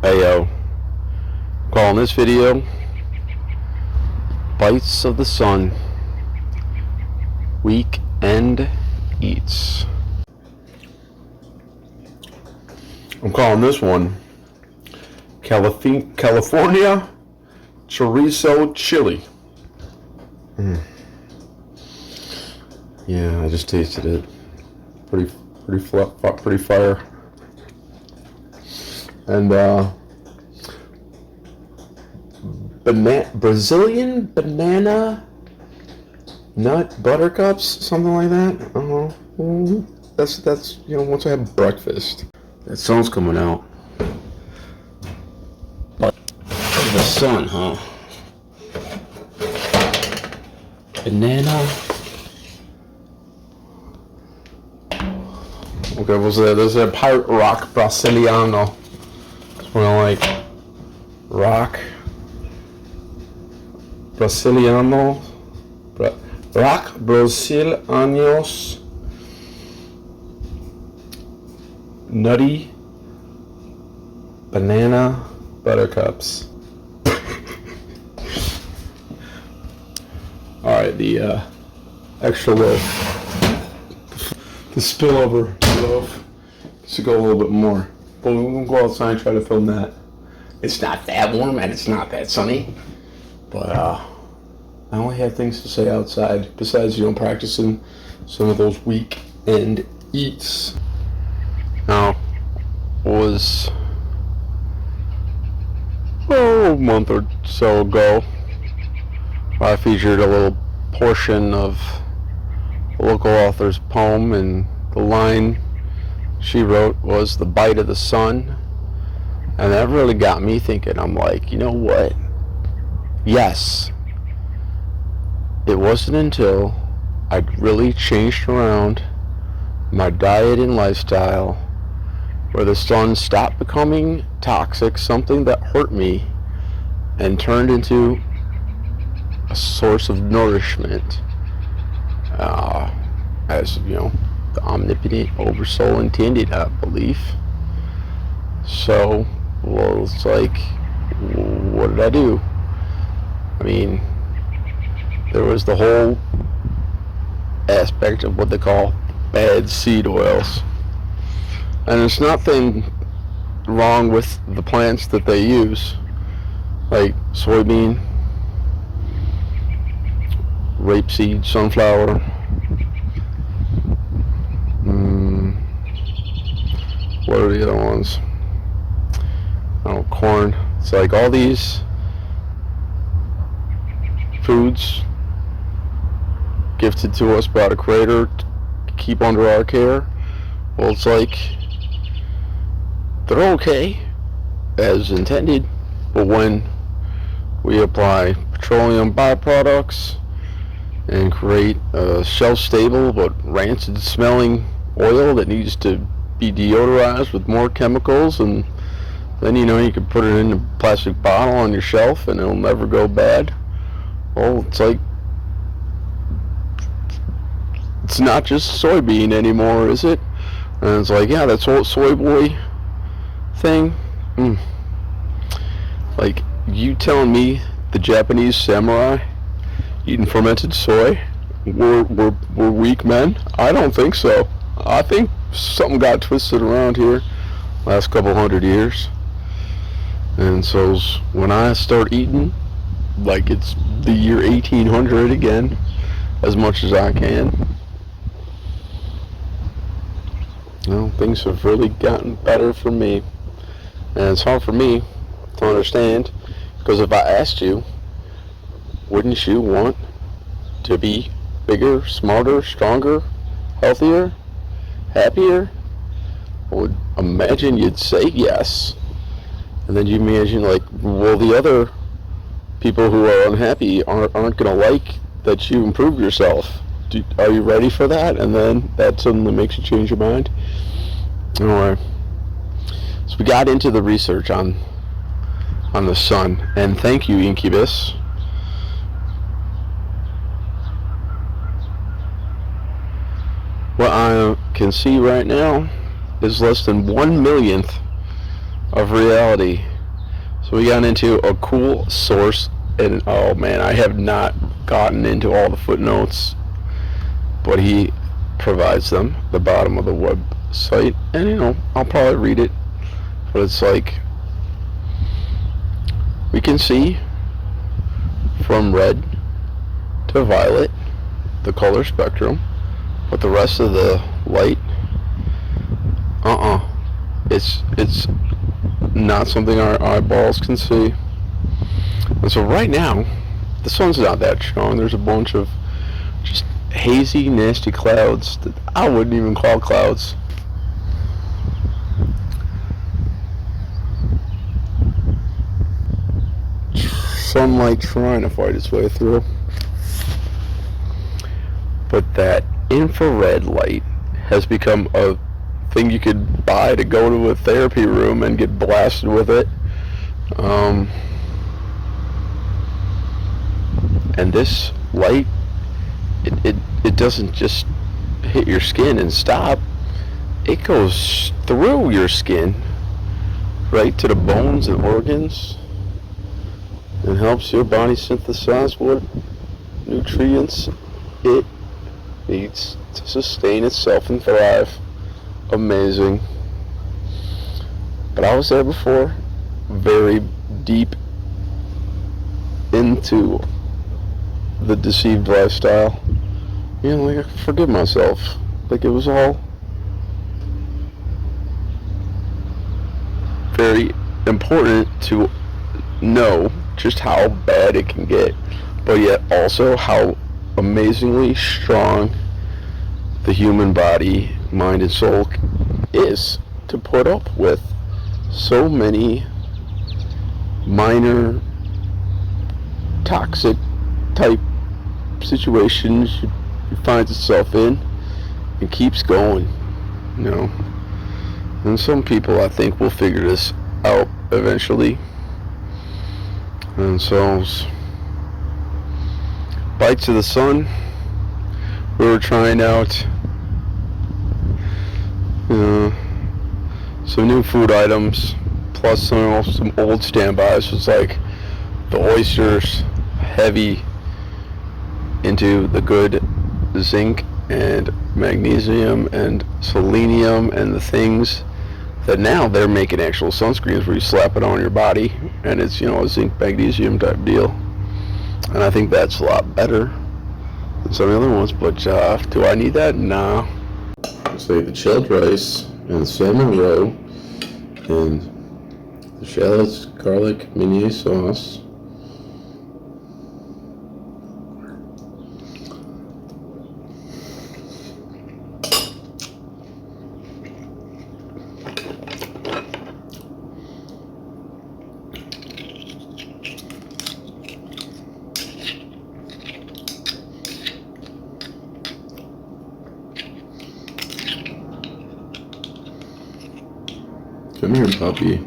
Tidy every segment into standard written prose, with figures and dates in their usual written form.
Hey yo, calling this video Bites of the Sun Weekend Eats. I'm calling this one California Chorizo Chili. Yeah, I just tasted it. Pretty fire. And Brazilian banana nut buttercups, something like that. I don't know. That's once I have breakfast. That sun's coming out. But the sun, huh? Banana. Okay, what's that? There's a pirate rock Brasiliano. It's one I like. Rock Brasiliano. Rock Brasilianos. Nutty banana buttercups. Alright, the extra loaf. The spillover loaf should go a little bit more. But we're going to go outside and try to film that. It's not that warm and it's not that sunny. But I only have things to say outside besides, practicing some of those weekend eats. Now, was a month or so ago, I featured a little portion of a local author's poem, and the line she wrote was "The Bite of the Sun," and that really got me thinking. I'm like, you know what? Yes, it wasn't until I really changed around my diet and lifestyle where the sun stopped becoming toxic, something that hurt me, and turned into a source of nourishment. As the omnipotent oversoul intended, I believe. So, well, it's like, what did I do? I mean, there was the whole aspect of what they call bad seed oils. And there's nothing wrong with the plants that they use, like soybean, rapeseed, sunflower, what are the other ones? Corn. It's like all these foods gifted to us by the Creator to keep under our care. Well, it's like they're okay as intended, but when we apply petroleum byproducts and create a shelf-stable but rancid-smelling oil that needs to be deodorized with more chemicals, and then you can put it in a plastic bottle on your shelf and it'll never go bad. Well, it's like it's not just soybean anymore, is it? And it's like, yeah, that's old soy boy thing. Like, you telling me the Japanese samurai eating fermented soy were weak men? I don't think so. I think something got twisted around here last couple hundred years. And so when I start eating like it's the year 1800 again, as much as I can, things have really gotten better for me. And it's hard for me to understand, because if I asked you, wouldn't you want to be bigger, smarter, stronger, healthier, happier? I would imagine you'd say yes. And then you imagine, like, well, the other people who are unhappy aren't going to like that you improve yourself. Are you ready for that? And then that suddenly makes you change your mind. Anyway, so we got into the research on the sun, and thank you, Incubus. What I can see right now is less than 1/millionth of reality So we got into a cool source, and oh man, I have not gotten into all the footnotes, but he provides them at the bottom of the website, and I'll probably read it. But it's like, we can see from red to violet, the color spectrum, but the rest of the light, it's not something our eyeballs can see. And so right now, the sun's not that strong. There's a bunch of just hazy, nasty clouds that I wouldn't even call clouds. Sunlight trying to fight its way through. But that infrared light has become a thing you could buy to go to a therapy room and get blasted with it. And this light, it doesn't just hit your skin and stop. It goes through your skin, right to the bones and organs, and helps your body synthesize what nutrients it needs to sustain itself and thrive. Amazing. But I was there before, very deep into the deceived lifestyle. Like I could forgive myself. Like it was all very important to know just how bad it can get, but yet also how amazingly strong the human body, mind, and soul is to put up with so many minor toxic type situations it finds itself in and keeps going, And some people, I think, will figure this out eventually. And so, bites of the sun, we were trying out some new food items, plus some old standbys. It's like the oysters, heavy into the good zinc and magnesium and selenium and the things that now they're making actual sunscreens where you slap it on your body and it's a zinc magnesium type deal, and I think that's a lot better than some of the other ones. But do I need that? Nah. So the chilled rice and the salmon roe and the shallots garlic meunier sauce. Come here, puppy.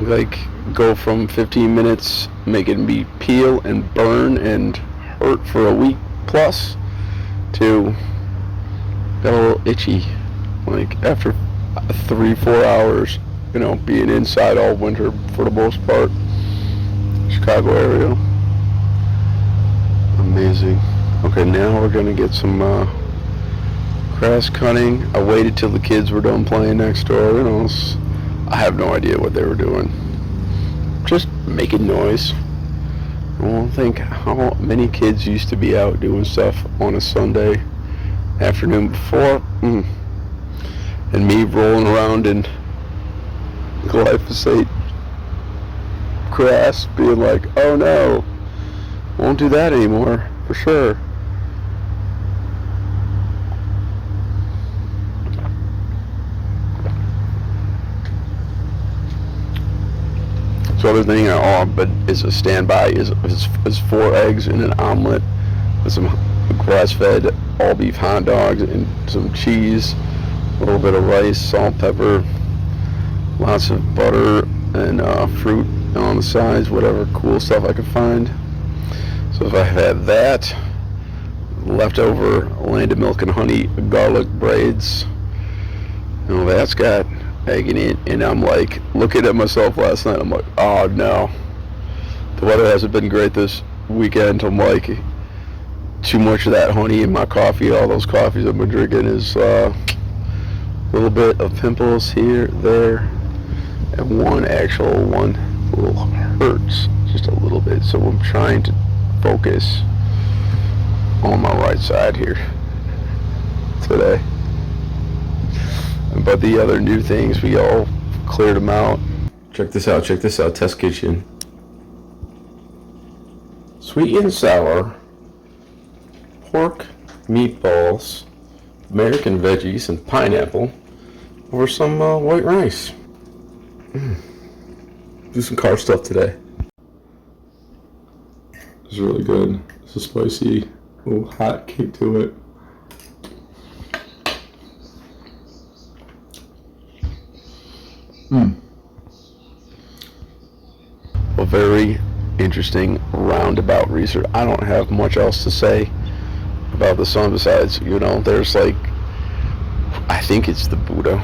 Like, go from 15 minutes making me peel and burn and hurt for a week plus to got a little itchy. Like after 3-4 hours, being inside all winter for the most part. Chicago area. Amazing. Okay, now we're gonna get some grass cutting. I waited till the kids were done playing next door. I have no idea what they were doing. Just making noise. I don't think how many kids used to be out doing stuff on a Sunday afternoon before. And me rolling around in glyphosate grass being like, oh no, won't do that anymore, for sure. So other thing but is a standby is 4 eggs and an omelet with some grass-fed all beef hot dogs and some cheese, a little bit of rice, salt, pepper, Lots of butter and fruit on the sides, whatever cool stuff I could find. So if I had that, leftover Land of Milk and Honey garlic braids, that's got egg in it, and I'm like looking at myself last night, I'm like, oh no, the weather hasn't been great this weekend. I'm like, too much of that honey in my coffee. All those coffees I've been drinking is a little bit of pimples here, there, and one actual one little hurts just a little bit, so I'm trying to focus on my right side here today. But the other new things, we all cleared them out. Check this out, test kitchen. Sweet and sour pork meatballs, American veggies, and pineapple over some white rice. Do some carb stuff today. It's really good. It's a spicy, little hot kick to it. A very interesting roundabout research. I don't have much else to say about the sun besides, there's like, I think it's the Buddha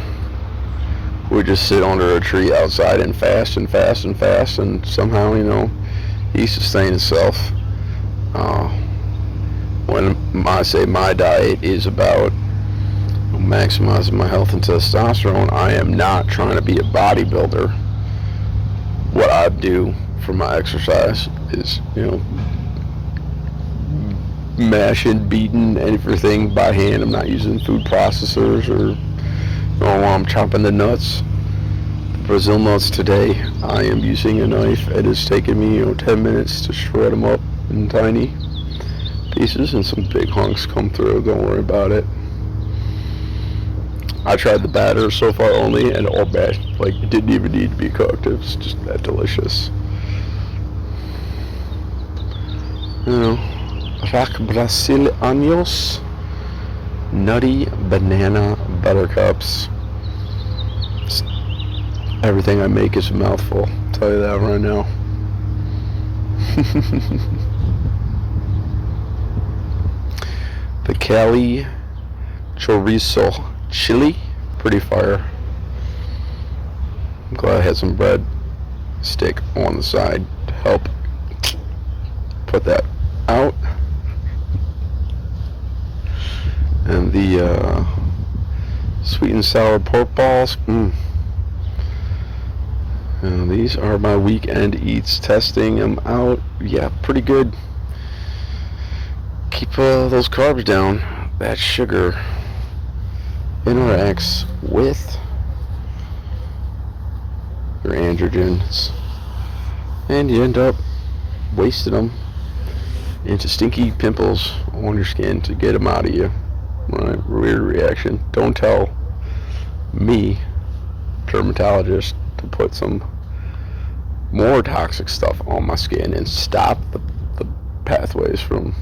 who would just sit under a tree outside and fast and fast and fast, and somehow, he sustained himself. When I say my diet is about maximizing my health and testosterone, I am not trying to be a bodybuilder. What I do for my exercise is, mashing, beating everything by hand. I'm not using food processors or while I'm chopping the nuts. The Brazil nuts today, I am using a knife. It has taken me 10 minutes to shred them up in tiny pieces, and some big hunks come through. Don't worry about it. I tried the batter so far only, and all bad. Like, it didn't even need to be cooked. It was just that delicious. Rack Brasil Años, nutty banana buttercups. Everything I make is a mouthful. I'll tell you that right now. The Cali chorizo chili, pretty fire. I'm glad I had some bread stick on the side to help put that out. And the sweet and sour pork balls. And these are my weekend eats. Testing them out. Yeah, pretty good. Keep those carbs down. That sugar interacts with your androgens, and you end up wasting them into stinky pimples on your skin to get them out of you. Right? Weird reaction. Don't tell me, dermatologist, to put some more toxic stuff on my skin and stop the pathways from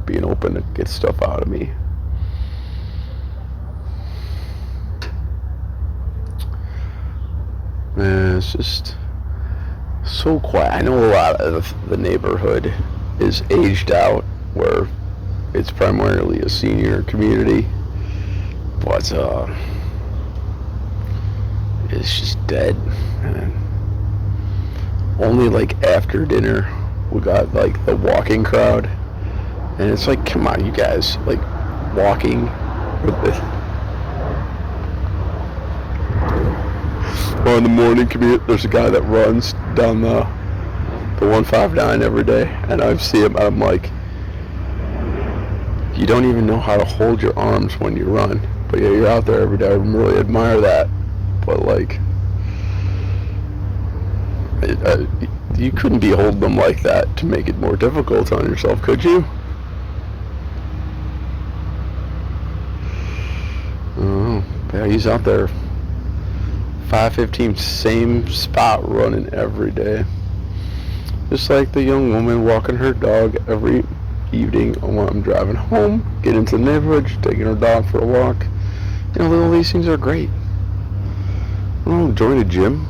being open to get stuff out of me. Man, it's just so quiet. I know a lot of the neighborhood is aged out, where it's primarily a senior community, but it's just dead, man. Only like after dinner we got like the walking crowd, and it's like, come on, you guys, like walking with this. Well, in the morning commute, there's a guy that runs down the 159 every day, and I see him, and I'm like, you don't even know how to hold your arms when you run, but yeah, you're out there every day. I really admire that, but like, you couldn't be holding them like that to make it more difficult on yourself, could you? Oh, yeah, he's out there 5:15, same spot, running every day. Just like the young woman walking her dog every evening when I'm driving home, get into the neighborhood, taking her dog for a walk. All these things are great. don't join a gym.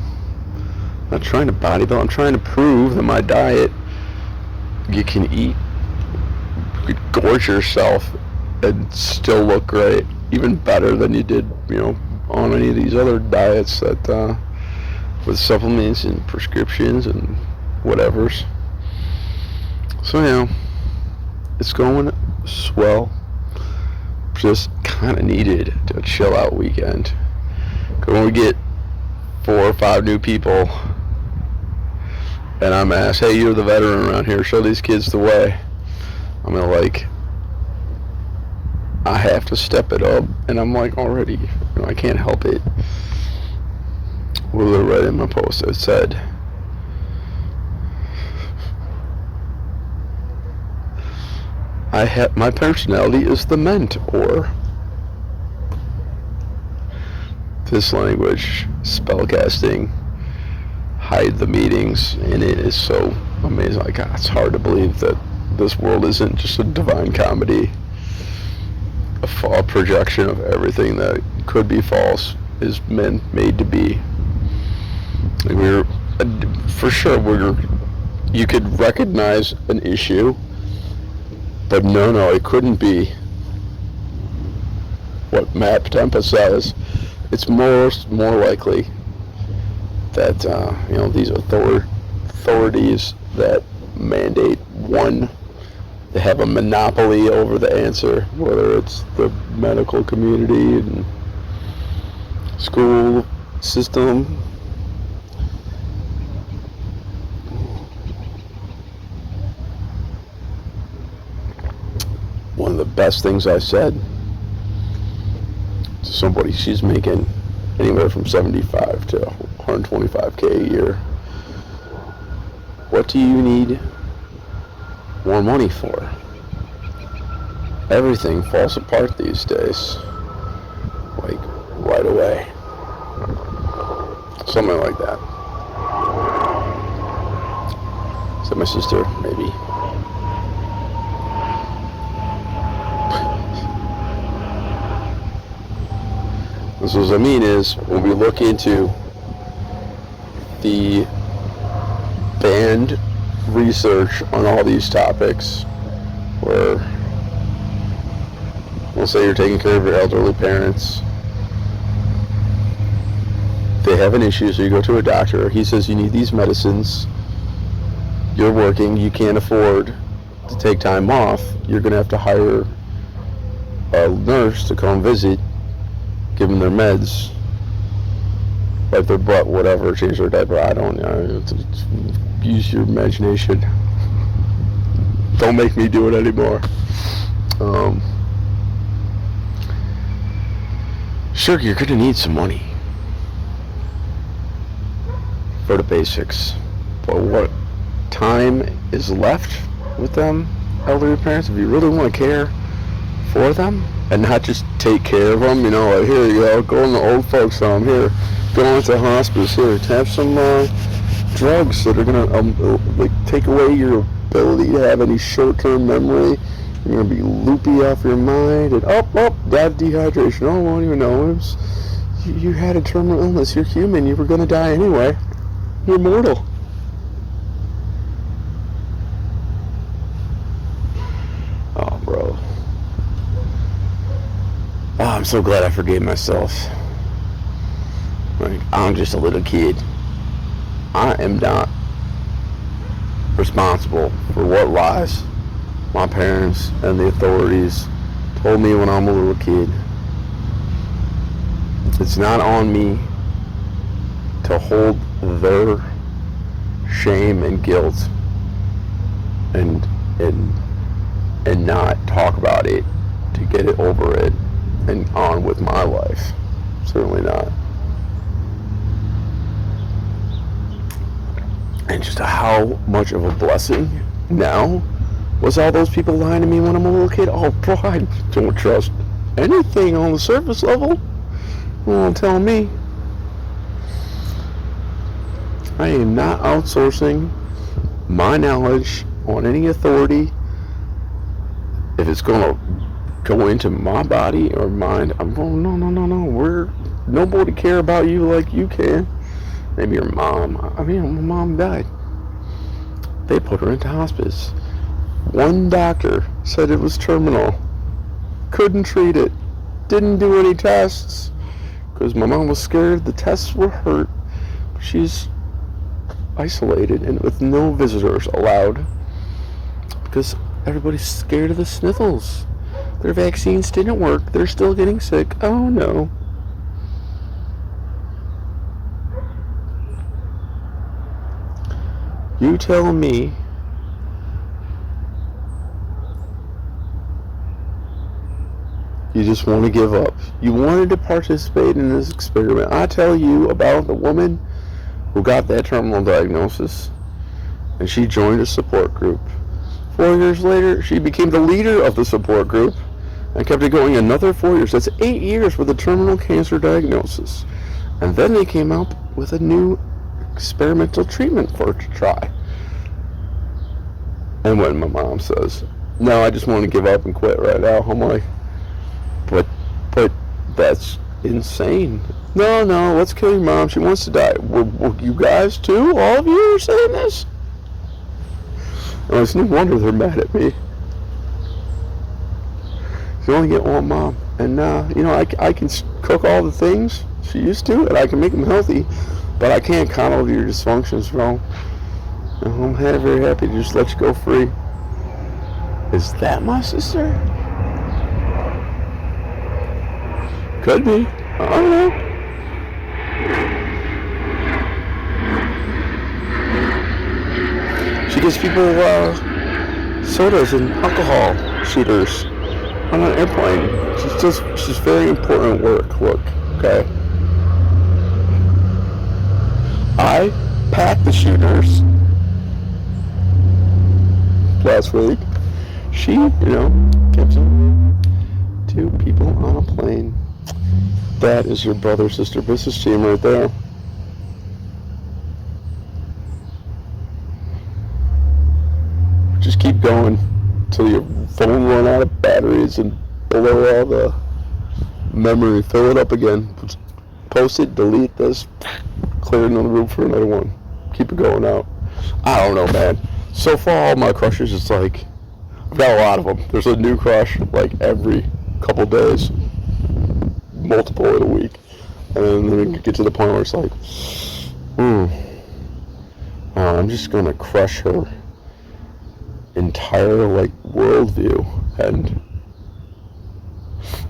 I'm not trying to bodybuild. I'm trying to prove that my diet, you can eat, you could gorge yourself and still look great, even better than you did, on any of these other diets that with supplements and prescriptions and whatevers. So it's going swell. Just kind of needed a chill out weekend. Cause when we get 4 or 5 new people, and I'm asked, "Hey, you're the veteran around here. Show these kids the way." I'm gonna I have to step it up, and I'm already, I can't help it. What did I write in my post? It said, my personality is the mentor. This language, spellcasting, hide the meanings, and it is so amazing. It's hard to believe that this world isn't just a divine comedy. A projection of everything that could be false is made to be. You could recognize an issue, but no, it couldn't be what Matt Tempa says. It's more likely that these authorities that mandate one, they have a monopoly over the answer, whether it's the medical community and school system. One of the best things I said to somebody, she's making anywhere from 75 to 125K a year. What do you need more money for? Everything falls apart these days, right away. Something like that. Is that my sister? Maybe. So what I mean is, when we look into the banned research on all these topics, where we'll say you're taking care of your elderly parents, they have an issue, so you go to a doctor, he says you need these medicines, you're working, you can't afford to take time off, you're going to have to hire a nurse to come visit, give them their meds, wipe their butt, whatever, change their diaper, I don't know, use your imagination. Don't make me do it anymore. Sure, you're going to need some money for the basics, but what time is left with them elderly parents, if you really want to care for them and not just take care of them, here you go in the old folks home, here, go into hospice, here, have some drugs that are gonna take away your ability to have any short-term memory. You're gonna be loopy off your mind, and that dehydration. Oh, I don't even know. You had a terminal illness. You're human. You were gonna die anyway. You're mortal. Oh, bro. Oh, I'm so glad I forgave myself. I'm just a little kid. I am not responsible for what lies my parents and the authorities told me when I'm a little kid. It's not on me to hold their shame and guilt and not talk about it to get it over it and on with my life. Certainly not. And just how much of a blessing now was all those people lying to me when I'm a little kid. Oh, bro, I don't trust anything on the surface level. Well, tell me. I am not outsourcing my knowledge on any authority. If it's going to go into my body or mind, I'm going, no. nobody care about you like you can. Maybe your mom. I mean, my mom died. They put her into hospice. One doctor said it was terminal. Couldn't treat it. Didn't do any tests. Because my mom was scared the tests were hurt. She's isolated and with no visitors allowed. Because everybody's scared of the sniffles. Their vaccines didn't work. They're still getting sick. Oh no. You tell me you just want to give up. You wanted to participate in this experiment. I tell you about the woman who got that terminal diagnosis, and she joined a support group. 4 years later, she became the leader of the support group and kept it going another 4 years. That's 8 years with a terminal cancer diagnosis. And then they came out with a new experimental treatment for her to try. And when my mom says, no, I just want to give up and quit right now, I'm like, but that's insane. No, let's kill your mom. She wants to die. Well, you guys too? All of you are saying this? And it's no wonder they're mad at me. You only get one mom. And, I can cook all the things she used to, and I can make them healthy, but I can't coddle your dysfunctions, bro. I'm very happy to just let you go free. Is that my sister? Could be. I don't know. She gives people sodas and alcohol shooters on an airplane. She's very important work. Look, okay. I packed the shooters last week. She, gives them to people on a plane. That is your brother sister business team right there. Just keep going until your phone run out of batteries and blow all the memory. Fill it up again. Post it, delete this, clear another room for another one. Keep it going out. I don't know, man. So far, all my crushes, it's like, I've got a lot of them. There's a new crush like every couple days, multiple in a week, and then we get to the point where it's like, I'm just gonna crush her entire worldview, and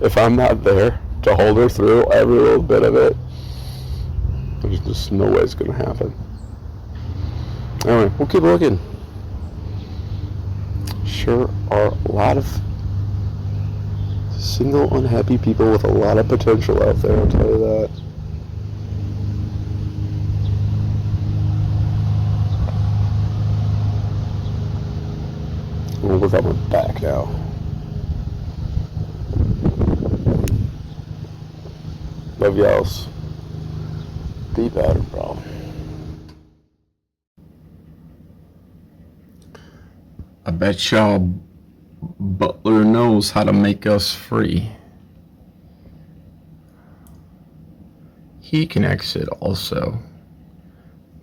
if I'm not there to hold her through every little bit of it, there's just no way it's gonna happen. Anyway, we'll keep looking. Sure are a lot of single unhappy people with a lot of potential out there, I'll tell you that. I'm gonna work on my back now. Love y'all. Be better, bro. I bet y'all Butler knows how to make us free. He connects it also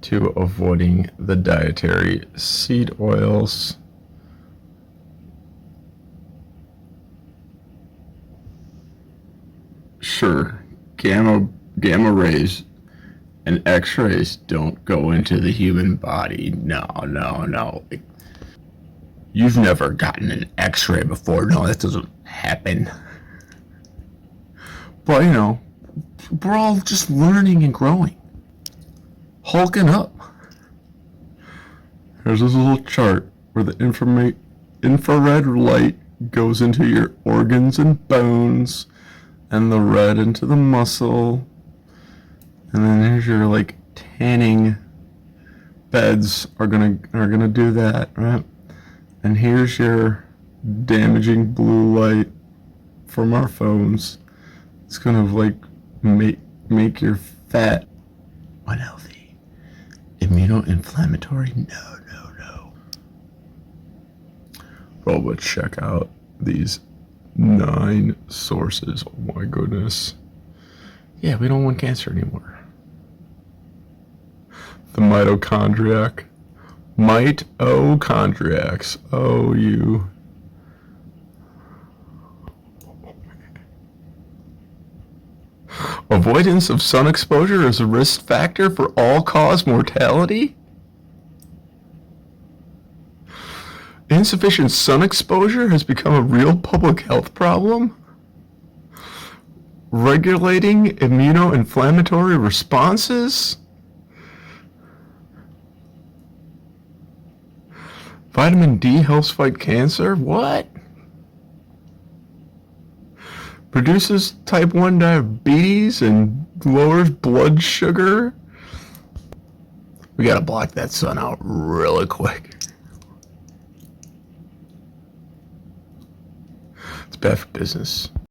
to avoiding the dietary seed oils. Sure, gamma rays and x-rays don't go into the human body. No. You've never gotten an x-ray before. No, that doesn't happen. But, we're all just learning and growing. Hulking up. There's this little chart where the infrared light goes into your organs and bones, and the red into the muscle. And then there's your tanning beds are gonna do that, right? And here's your damaging blue light from our phones. It's gonna make your fat unhealthy, immunoinflammatory. No. Bro, but check out these 9 sources. Oh my goodness. Yeah, we don't want cancer anymore. The mitochondriac. Mitochondriacs. Oh, you. Avoidance of sun exposure is a risk factor for all-cause mortality? Insufficient sun exposure has become a real public health problem? Regulating immunoinflammatory responses? Vitamin D helps fight cancer? What? Produces type 1 diabetes and lowers blood sugar? We gotta block that sun out really quick. It's bad for business.